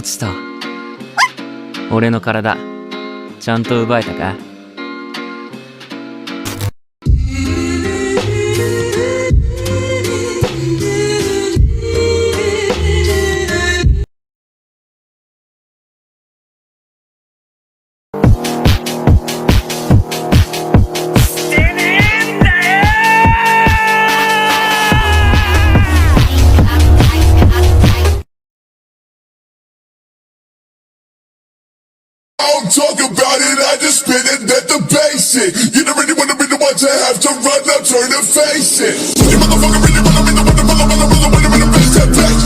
落ちた。俺の体ちゃんと奪えたか？Don't talk about it, I just spit it at the basic. You don't really wanna be the one to have to run up, turn and face it. You motherfucker really wanna be the one to pull up on the rhythm and the bass that back.